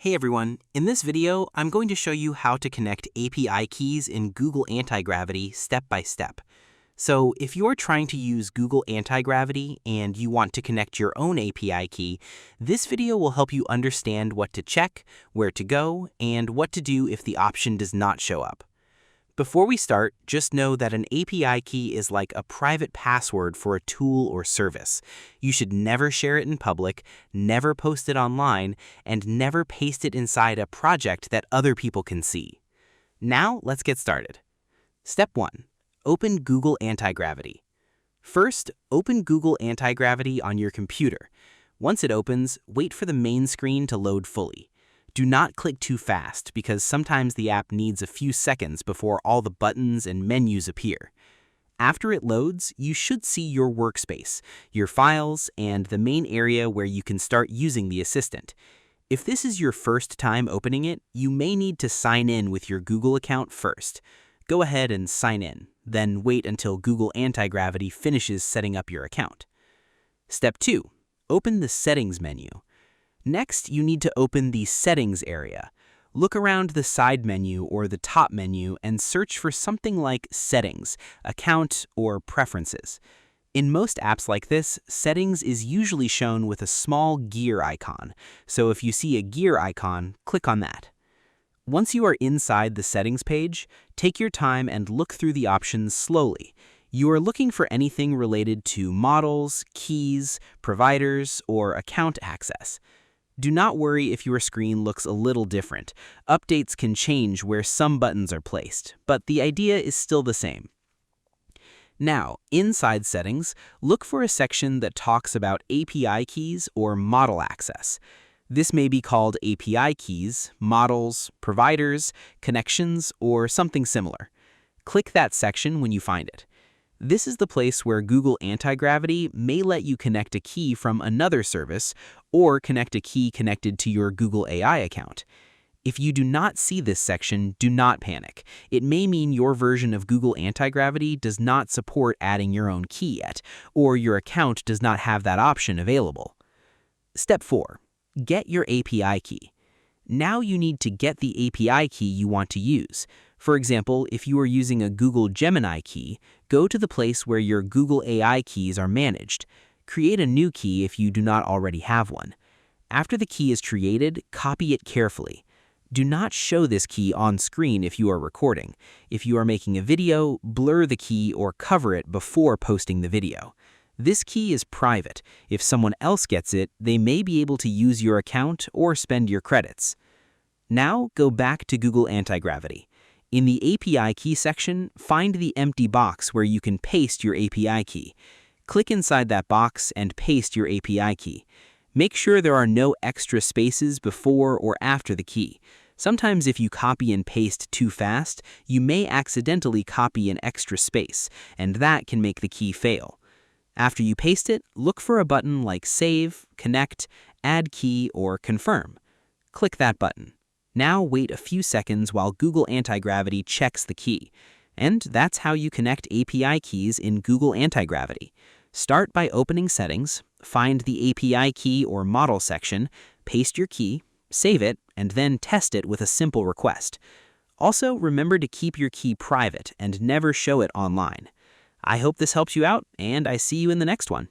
Hey everyone, in this video, I'm going to show you how to connect API keys in Google Antigravity step by step. So if you're trying to use Google Antigravity and you want to connect your own API key, this video will help you understand what to check, where to go, and what to do if the option does not show up. Before we start, just know that an API key is like a private password for a tool or service. You should never share it in public, never post it online, and never paste it inside a project that other people can see. Now, let's get started. Step 1. Open Google Antigravity. First, open Google Antigravity on your computer. Once it opens, wait for the main screen to load fully. Do not click too fast because sometimes the app needs a few seconds before all the buttons and menus appear. After it loads, you should see your workspace, your files, and the main area where you can start using the assistant. If this is your first time opening it, you may need to sign in with your Google account first. Go ahead and sign in, then wait until Google Antigravity finishes setting up your account. Step 2. Open the Settings menu. Next, you need to open the Settings area. Look around the side menu or the top menu and search for something like Settings, Account, or Preferences. In most apps like this, Settings is usually shown with a small gear icon, so if you see a gear icon, click on that. Once you are inside the Settings page, take your time and look through the options slowly. You are looking for anything related to models, keys, providers, or account access. Do not worry if your screen looks a little different. Updates can change where some buttons are placed, but the idea is still the same. Now, inside Settings, look for a section that talks about API keys or model access. This may be called API keys, models, providers, connections, or something similar. Click that section when you find it. This is the place where Google Antigravity may let you connect a key from another service or connect a key connected to your Google AI account. If you do not see this section, do not panic. It may mean your version of Google Antigravity does not support adding your own key yet, or your account does not have that option available. Step 4. Get your API key. Now you need to get the API key you want to use. For example, if you are using a Google Gemini key, go to the place where your Google AI keys are managed. Create a new key if you do not already have one. After the key is created, copy it carefully. Do not show this key on screen if you are recording. If you are making a video, blur the key or cover it before posting the video. This key is private. If someone else gets it, they may be able to use your account or spend your credits. Now go back to Google Antigravity. In the API key section, find the empty box where you can paste your API key. Click inside that box and paste your API key. Make sure there are no extra spaces before or after the key. Sometimes if you copy and paste too fast, you may accidentally copy an extra space, and that can make the key fail. After you paste it, look for a button like Save, Connect, Add Key, or Confirm. Click that button. Now wait a few seconds while Google Antigravity checks the key. And that's how you connect API keys in Google Antigravity. Start by opening Settings, find the API key or model section, paste your key, save it, and then test it with a simple request. Also, remember to keep your key private and never show it online. I hope this helps you out, and I see you in the next one.